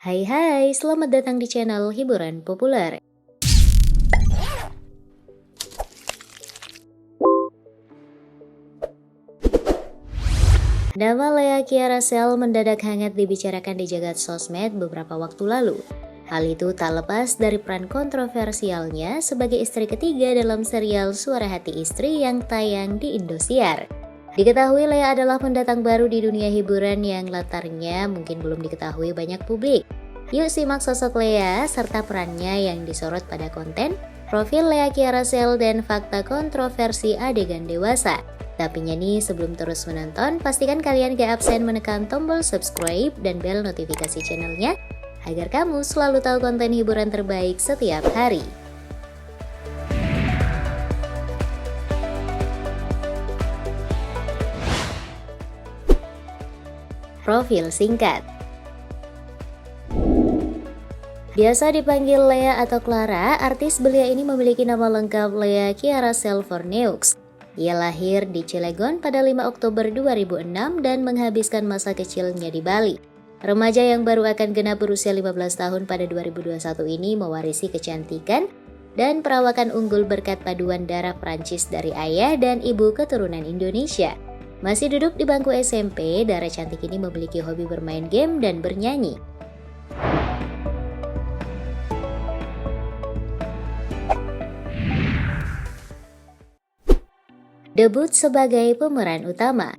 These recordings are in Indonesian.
Hai hai, selamat datang di channel hiburan populer. Nama Lea Kiara Sel mendadak hangat dibicarakan di jagat sosmed beberapa waktu lalu. Hal itu tak lepas dari peran kontroversialnya sebagai istri ketiga dalam serial Suara Hati Istri yang tayang di Indosiar. Diketahui Lea adalah pendatang baru di dunia hiburan yang latarnya mungkin belum diketahui banyak publik. Yuk simak sosok Lea serta perannya yang disorot pada konten, profil Lea Kiara Sel dan fakta kontroversi adegan dewasa. Tapi nih sebelum terus menonton, pastikan kalian gak absen menekan tombol subscribe dan bel notifikasi channelnya agar kamu selalu tahu konten hiburan terbaik setiap hari. Profil singkat. Biasa dipanggil Lea atau Clara, artis belia ini memiliki nama lengkap Lea Kiara Sel Forneux. Ia lahir di Cilegon pada 5 Oktober 2006 dan menghabiskan masa kecilnya di Bali. Remaja yang baru akan genap berusia 15 tahun pada 2021 ini mewarisi kecantikan dan perawakan unggul berkat paduan darah Prancis dari ayah dan ibu keturunan Indonesia. Masih duduk di bangku SMP, Dara cantik ini memiliki hobi bermain game dan bernyanyi. Debut sebagai pemeran utama.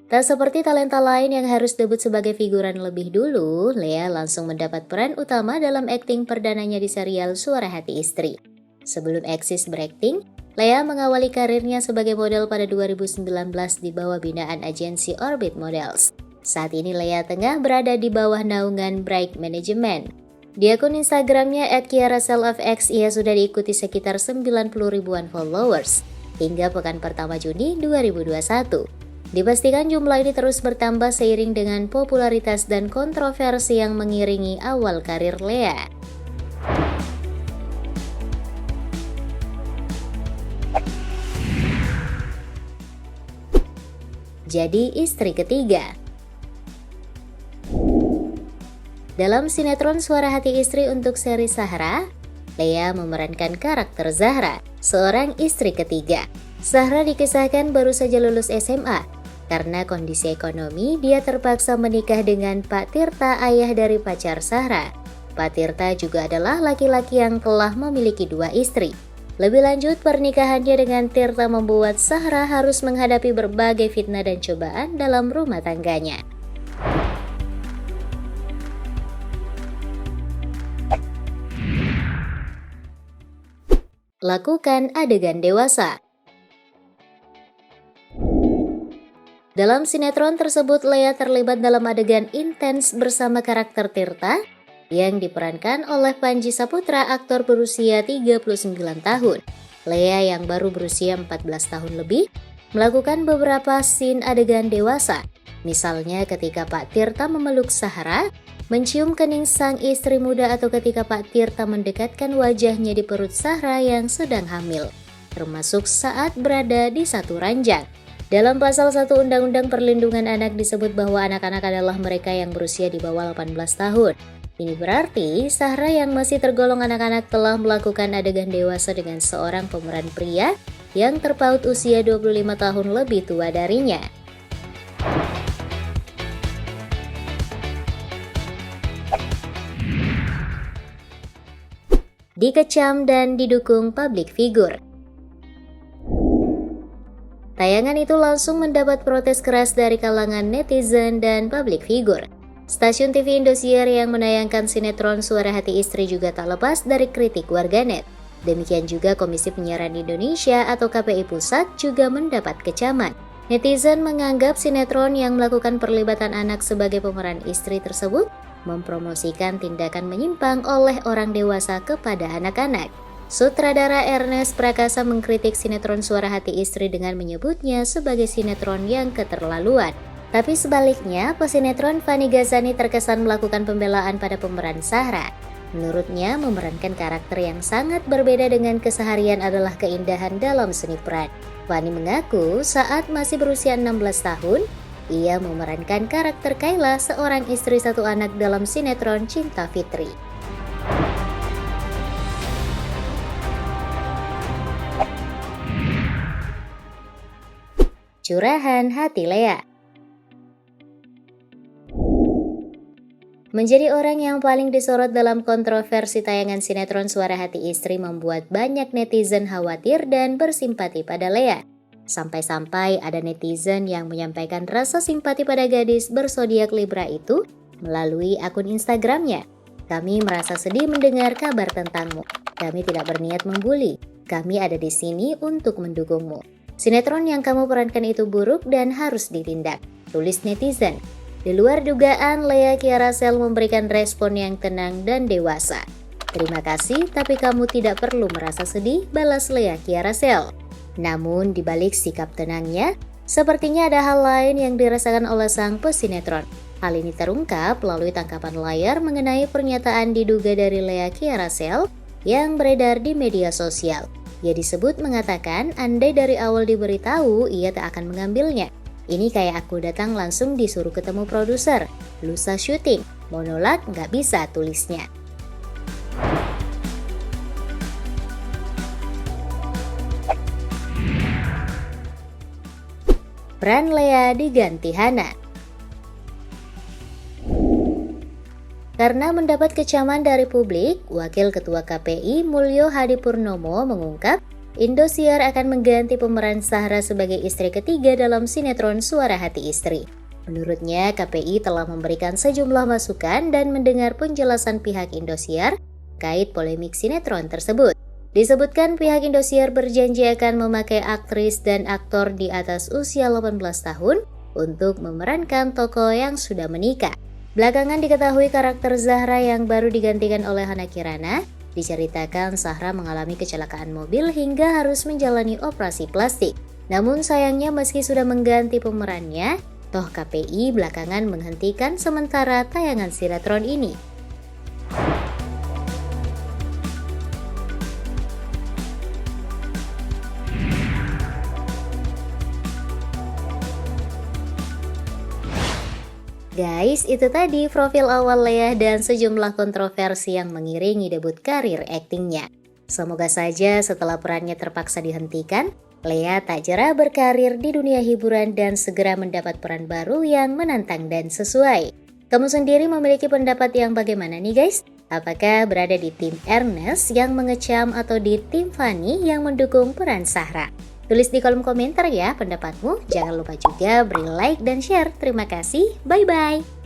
Tak seperti talenta lain yang harus debut sebagai figuran lebih dulu, Lea langsung mendapat peran utama dalam akting perdananya di serial Suara Hati Istri. Sebelum eksis berakting, Lea mengawali karirnya sebagai model pada 2019 di bawah binaan agensi Orbit Models. Saat ini Lea tengah berada di bawah naungan Bright Management. Di akun Instagramnya @kiarasel_fx ia sudah diikuti sekitar 90 ribuan followers hingga pekan pertama Juni 2021. Dipastikan jumlah ini terus bertambah seiring dengan popularitas dan kontroversi yang mengiringi awal karir Lea. Jadi istri ketiga. Dalam sinetron Suara Hati Istri untuk seri Zahra, Lea memerankan karakter Zahra, seorang istri ketiga. Zahra dikisahkan baru saja lulus SMA. Karena kondisi ekonomi, dia terpaksa menikah dengan Pak Tirta, ayah dari pacar Zahra. Pak Tirta juga adalah laki-laki yang telah memiliki 2 istri. Lebih lanjut, pernikahannya dengan Tirta membuat Zahra harus menghadapi berbagai fitnah dan cobaan dalam rumah tangganya. Lakukan adegan dewasa. Dalam sinetron tersebut, Lea terlibat dalam adegan intens bersama karakter Tirta yang diperankan oleh Panji Saputra, aktor berusia 39 tahun. Lea yang baru berusia 14 tahun lebih melakukan beberapa scene adegan dewasa. Misalnya ketika Pak Tirta memeluk Zahra, mencium kening sang istri muda, atau ketika Pak Tirta mendekatkan wajahnya di perut Zahra yang sedang hamil, termasuk saat berada di satu ranjang. Dalam pasal 1 Undang-Undang Perlindungan Anak disebut bahwa anak-anak adalah mereka yang berusia di bawah 18 tahun. Ini berarti Zahra yang masih tergolong anak-anak telah melakukan adegan dewasa dengan seorang pemeran pria yang terpaut usia 25 tahun lebih tua darinya. Dikecam dan didukung publik figur. Tayangan itu langsung mendapat protes keras dari kalangan netizen dan publik figur. Stasiun TV Indosiar yang menayangkan sinetron Suara Hati Istri juga tak lepas dari kritik warganet. Demikian juga Komisi Penyiaran Indonesia atau KPI Pusat juga mendapat kecaman. Netizen menganggap sinetron yang melakukan perlibatan anak sebagai pemeran istri tersebut mempromosikan tindakan menyimpang oleh orang dewasa kepada anak-anak. Sutradara Ernest Prakasa mengkritik sinetron Suara Hati Istri dengan menyebutnya sebagai sinetron yang keterlaluan. Tapi sebaliknya, pesinetron Fani Ghazani terkesan melakukan pembelaan pada pemeran Zahra. Menurutnya, memerankan karakter yang sangat berbeda dengan keseharian adalah keindahan dalam seni peran. Fani mengaku saat masih berusia 16 tahun, Ia memerankan karakter Kayla, seorang istri satu anak dalam sinetron Cinta Fitri. Curahan hati Lea. Menjadi orang yang paling disorot dalam kontroversi tayangan sinetron Suara Hati Istri membuat banyak netizen khawatir dan bersimpati pada Lea. Sampai-sampai ada netizen yang menyampaikan rasa simpati pada gadis bersodiak Libra itu melalui akun Instagramnya. Kami merasa sedih mendengar kabar tentangmu. Kami tidak berniat membuli. Kami ada di sini untuk mendukungmu. Sinetron yang kamu perankan itu buruk dan harus ditindak, tulis netizen. Di luar dugaan, Lea Kiara Sel memberikan respon yang tenang dan dewasa. Terima kasih, tapi kamu tidak perlu merasa sedih, balas Lea Kiara Sel. Namun, di balik sikap tenangnya, sepertinya ada hal lain yang dirasakan oleh sang pesinetron. Hal ini terungkap melalui tangkapan layar mengenai pernyataan diduga dari Lea Kiara Sel yang beredar di media sosial. Ia disebut mengatakan, andai dari awal diberitahu, ia tak akan mengambilnya. Ini kayak aku datang langsung disuruh ketemu produser, lusa syuting, monolog nggak bisa, tulisnya. Peran Lea diganti Hana. Karena mendapat kecaman dari publik, Wakil Ketua KPI Mulyo Hadipurnomo mengungkap Indosiar akan mengganti pemeran Zahra sebagai istri ketiga dalam sinetron Suara Hati Istri. Menurutnya, KPI telah memberikan sejumlah masukan dan mendengar penjelasan pihak Indosiar terkait polemik sinetron tersebut. Disebutkan pihak Indosiar berjanji akan memakai aktris dan aktor di atas usia 18 tahun untuk memerankan tokoh yang sudah menikah. Belakangan diketahui karakter Zahra yang baru digantikan oleh Hana Kirana. Diceritakan Zahra mengalami kecelakaan mobil hingga harus menjalani operasi plastik. Namun sayangnya meski sudah mengganti pemerannya, toh KPI belakangan menghentikan sementara tayangan sinetron ini. Guys, itu tadi profil awal Lea dan sejumlah kontroversi yang mengiringi debut karir aktingnya. Semoga saja setelah perannya terpaksa dihentikan, Lea tak jera berkarir di dunia hiburan dan segera mendapat peran baru yang menantang dan sesuai. Kamu sendiri memiliki pendapat yang bagaimana nih guys? Apakah berada di tim Ernest yang mengecam atau di tim Fanny yang mendukung peran Zahra? Tulis di kolom komentar ya pendapatmu. Jangan lupa juga beri like dan share. Terima kasih. Bye-bye.